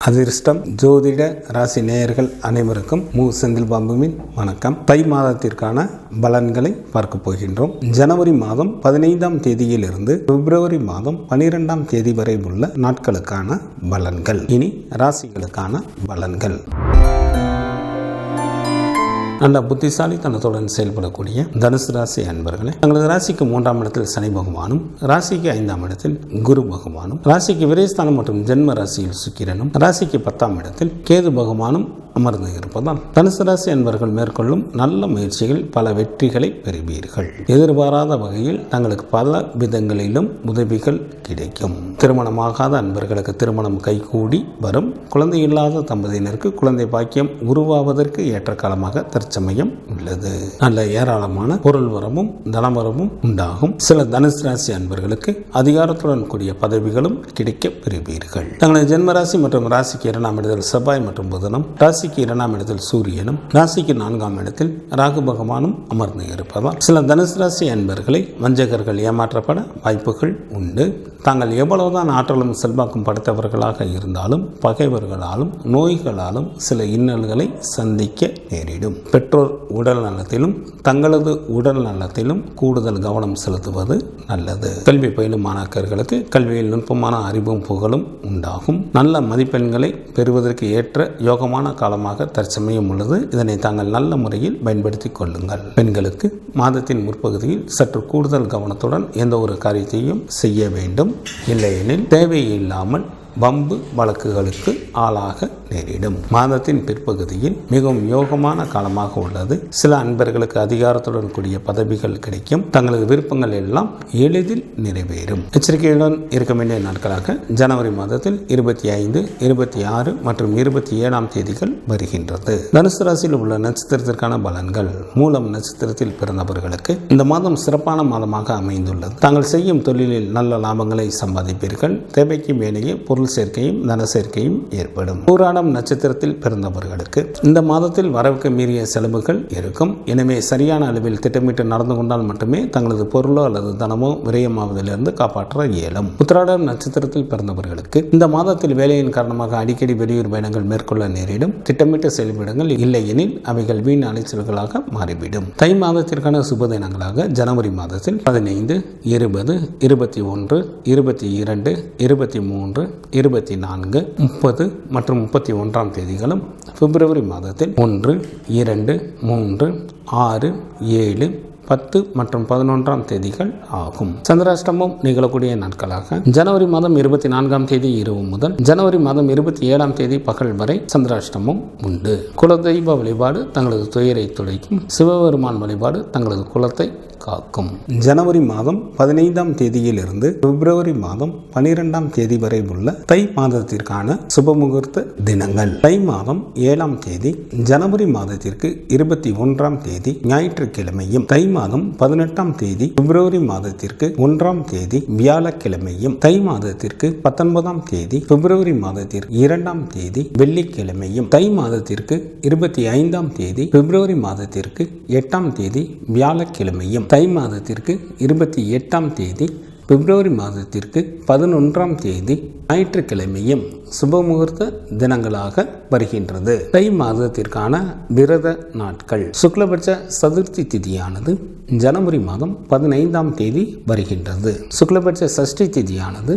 அதிர்ஷ்டம் ஜோதிட ராசி நேயர்கள் அனைவருக்கும் செந்தில் பாம்புவின் வணக்கம். தை மாதத்திற்கான பலன்களை பார்க்க போகின்றோம். ஜனவரி மாதம் 15ஆம் தேதியிலிருந்து பிப்ரவரி மாதம் 12ஆம் தேதி வரை உள்ள நாட்களுக்கான பலன்கள். இனி ராசிகளுக்கான பலன்கள். நல்ல புத்திசாலித்தனத்துடன் செயல்படக்கூடிய தனுசு ராசி அன்பர்களே, தங்களது ராசிக்கு 3ஆம் இடத்தில் சனி பகவானும், ராசிக்கு 5ஆம் இடத்தில் குரு பகவானும், ராசிக்கு விரயஸ்தானம் மற்றும் ஜென்ம ராசியில் சுக்கிரனும், ராசிக்கு 10ஆம் இடத்தில் கேது பகவானும் அமர்ந்து இருப்பதால் தனுசு ராசி அன்பர்கள் மேற்கொள்ளும் நல்ல முயற்சிகள் பல வெற்றிகளை பெறுவீர்கள். எதிர்பாராத வகையில் தங்களுக்கு பல விதங்களிலும் உதவிகள் கிடைக்கும். திருமணமாகாத அன்பர்களுக்கு திருமணம் கைகூடி வரும். குழந்தை இல்லாத தம்பதியினருக்கு குழந்தை பாக்கியம் உருவாவதற்கு ஏற்ற காலமாக தற்சமயம் உள்ளது. நல்ல ஏராளமான பொருள் வரமும் தனவரமும் உண்டாகும். சில தனுசு ராசி அன்பர்களுக்கு அதிகாரத்துடன் கூடிய பதவிகளும் கிடைக்க பெறுவீர்கள். தங்களது ஜென்மராசி மற்றும் ராசிக்கு 2ஆம் இடத்தில் செவ்வாய் மற்றும் புதனும், ராசிக்கு 2ஆம் இடத்தில் சூரியனும், ராசிக்கு 4ஆம் இடத்தில் ராகு பகவானும் அமர்ந்து இருப்பதால் சில தனுசு ராசி அன்பர்களை வஞ்சகர்கள் ஏமாற்றப்பட வாய்ப்புகள் உண்டு. தாங்கள் எவ்வளவுதான் ஆற்றலும் செல்வாக்கும் படைத்தவர்களாக இருந்தாலும் பகைவர்களாலும் நோய்களாலும் சில இன்னல்களை சந்திக்க நேரிடும். பெற்றோர் உடல் நலத்திலும் தங்களது உடல் நலத்திலும் கூடுதல் கவனம் செலுத்துவது நல்லது. கல்வி பயிலும் மாணாக்கர்களுக்கு கல்வியில் நுட்பமான அறிவும் புகழும் உண்டாகும். நல்ல மதிப்பெண்களை பெறுவதற்கு ஏற்ற யோகமான காலமாக தற்சமயம் உள்ளது. இதனை தாங்கள் நல்ல முறையில் பயன்படுத்திக் கொள்ளுங்கள். பெண்களுக்கு மாதத்தின் முற்பகுதியில் சற்று கூடுதல் கவனத்துடன் எந்த ஒரு காரியத்தையும் செய்ய வேண்டும். இல்லையெனில் தேவையில்லாமல் வம்பு வழக்குகளுக்கு ஆளாக நேரிடும். மாதத்தின் பிற்பகுதியில் மிகவும் யோகமான காலமாக உள்ளது. சில அன்பர்களுக்கு அதிகாரத்துடன் கூடிய பதவிகள் கிடைக்கும். தங்களது விருப்பங்கள் எல்லாம் எளிதில் நிறைவேறும். எச்சரிக்கையுடன் இருக்க வேண்டிய நாட்களாக ஜனவரி மாதத்தில் 25, 26 மற்றும் 27ஆம் தேதிகள் வருகின்றது. தனுசு ராசியில் உள்ள நட்சத்திரத்திற்கான பலன்கள். மூலம் நட்சத்திரத்தில் பிறந்தவர்களுக்கு இந்த மாதம் சிறப்பான மாதமாக அமைந்துள்ளது. தாங்கள் செய்யும் தொழிலில் நல்ல லாபங்களை சம்பாதிப்பீர்கள். தேவைக்கு மேலேயே பொருள் சேர்க்கையும் தன சேர்க்கையும் ஏற்படும். பூராடம் நட்சத்திரத்தில் பிறந்தவர்களுக்கு இந்த மாதத்தில் வரவுக்கு மீறிய செலவுகள் இருக்கும். எனவே சரியான அளவில் திட்டமிட்டு நடந்து கொண்டால் மட்டுமே தங்களது பொருளோ அல்லது தனமோ விரயமாவதிலிருந்து காப்பாற்ற இயலும். உத்திராடம் நட்சத்திரத்தில் பிறந்தவர்களுக்கு இந்த மாதத்தில் வேலையின் காரணமாக அடிக்கடி வெளியூர் பயணங்கள் மேற்கொள்ள நேரிடும். திட்டமிட்ட செயல்படுங்கள். இல்லையெனில் அவைகள் வீண் அலைச்சல்களாக மாறிவிடும். தை மாதத்திற்கான சுப தினங்களாக ஜனவரி மாதத்தில் 15, 20, 21, 22, 23, 24, 30 மற்றும் 31ஆம் தேதிகளும், பிப்ரவரி மாதத்தில் 1, 2, 3, 6, 7, 10 மற்றும் 11ஆம் தேதிகள் ஆகும். சந்திராஷ்டமம் நிகழக்கூடிய நாட்களாக ஜனவரி மாதம் 24ஆம் தேதி இரவு முதல் ஜனவரி மாதம் 27ஆம் தேதி பகல் வரை சந்திராஷ்டமம் உண்டு. குலதெய்வ வழிபாடு தங்களது துயரை துடைக்கும். சிவபெருமான் வழிபாடு தங்களது குலத்தை காக்கும். ஜனவரி மாதம் 15ஆம் தேதியிலிருந்து பிப்ரவரி மாதம் 12ஆம் தேதி வரை உள்ள தை மாதத்திற்கான சுபமுகூர்த்த தினங்கள். தை மாதம் 7ஆம் தேதி ஜனவரி மாதத்திற்கு 21ஆம் தேதி ஞாயிற்றுக்கிழமையும், தை மாதம் 18ஆம் தேதி பிப்ரவரி மாதத்திற்கு 1ஆம் தேதி வியாழக்கிழமையும், தை மாதத்திற்கு 19ஆம் தேதி பிப்ரவரி மாதத்திற்கு 2ஆம் தேதி வெள்ளிக்கிழமையும், தை மாதத்திற்கு 25ஆம் தேதி பிப்ரவரி மாதத்திற்கு 8ஆம் தேதி வியாழக்கிழமையும், தை மாதத்திற்கு 28ஆம் தேதி பிப்ரவரி மாதத்திற்கு 11ஆம் தேதி ஞாயிற்றுக்கிழமையும் சுபமுகூர்த்த தினங்களாக வருகின்றது. தை மாதத்திற்கான விரத நாட்கள். சுக்லபட்ச சதுர்த்தி திதியானது ஜனவரி மாதம் 15ஆம் தேதி வருகின்றது. சுக்லபட்ச சஷ்டி திதியானது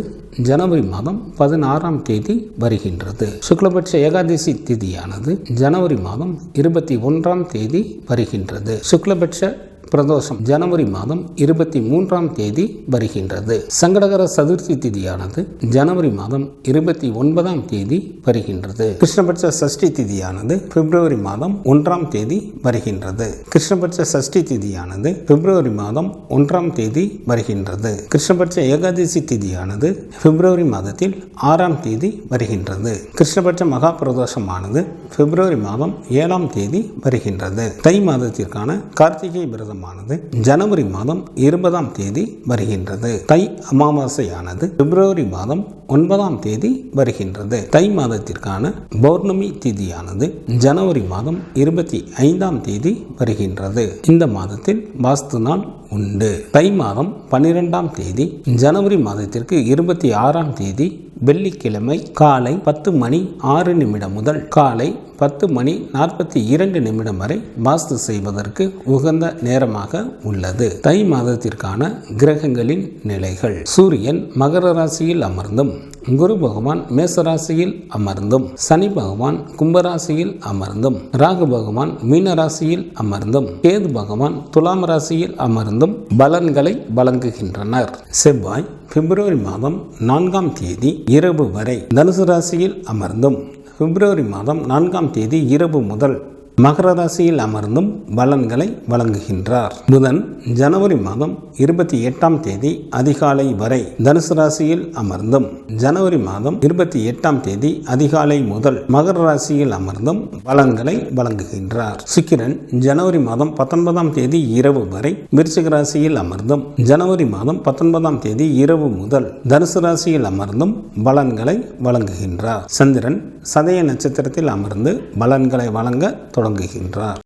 ஜனவரி மாதம் 16ஆம் தேதி வருகின்றது. சுக்லபட்ச ஏகாதசி திதியானது ஜனவரி மாதம் 21ஆம் தேதி வருகின்றது. சுக்லபட்ச பிரதோஷம் ஜனவரி மாதம் 23ஆம் தேதி வருகின்றது. சங்கடகர சதுர்த்தி திதியானது ஜனவரி மாதம் 29ஆம் தேதி வருகின்றது. கிருஷ்ணபட்ச சஷ்டி திதியானது பிப்ரவரி மாதம் 1ஆம் தேதி வருகின்றது. கிருஷ்ணபட்ச சஷ்டி திதியானது பிப்ரவரி மாதம் 1ஆம் தேதி வருகின்றது. கிருஷ்ணபட்ச ஏகாதசி திதியானது பிப்ரவரி மாதத்தில் 6ஆம் தேதி வருகின்றது. கிருஷ்ணபட்ச மகா பிரதோஷமானது பிப்ரவரி மாதம் 7ஆம் தேதி வருகின்றது. தை மாதத்திற்கான கார்த்திகை விரதம் ஜனவரி மாதம் 20ஆம் தேதி வருகின்றது. தை அமாவாசையானது பிப்ரவரி மாதம் 9ஆம் தேதி வருகின்றது. தை மாதத்திற்கான பௌர்ணமி திதியானது ஜனவரி மாதம் 25ஆம் தேதி வருகின்றது. இந்த மாதத்தில் வாஸ்து நாள் உண்டு. தை மாதம் 12ஆம் தேதி ஜனவரி மாதத்திற்கு 26ஆம் தேதி வெள்ளிக்கிழமை காலை 10:06 முதல் காலை 10:42 வரை வாஸ்து செய்வதற்கு உகந்த நேரமாக உள்ளது. தை மாதத்திற்கான கிரகங்களின் நிலைகள்: சூரியன் மகர ராசியில் அமர்ந்தும், குரு பகவான் மேசராசியில் அமர்ந்தும், சனி பகவான் கும்பராசியில் அமர்ந்தும், ராகு பகவான் மீன ராசியில் அமர்ந்தும், கேது பகவான் துலாம் ராசியில் அமர்ந்தும் பலன்களை வழங்குகின்றனர். செவ்வாய் பிப்ரவரி மாதம் 4ஆம் தேதி இரவு வரை தனுசு ராசியில் அமர்ந்தும், பிப்ரவரி மாதம் 4ஆம் தேதி இரவு முதல் மகர ராசியில் அமர்ந்தும் பலன்களை வழங்குகின்றார். புதன் ஜனவரி மாதம் 28ஆம் தேதி அதிகாலை வரை தனுசு ராசியில் அமர்ந்தும், ஜனவரி மாதம் 28ஆம் தேதி அதிகாலை முதல் மகர ராசியில் அமர்ந்தும் பலன்களை வழங்குகின்றார். சுக்கிரன் ஜனவரி மாதம் 19ஆம் தேதி இரவு வரை விருச்சிக ராசியில் அமர்ந்தும், ஜனவரி மாதம் 19ஆம் தேதி இரவு முதல் தனுசு ராசியில் அமர்ந்தும் பலன்களை வழங்குகின்றார். சந்திரன் சதய நட்சத்திரத்தில் அமர்ந்து பலன்களை வழங்க தொடங்குகின்றார்.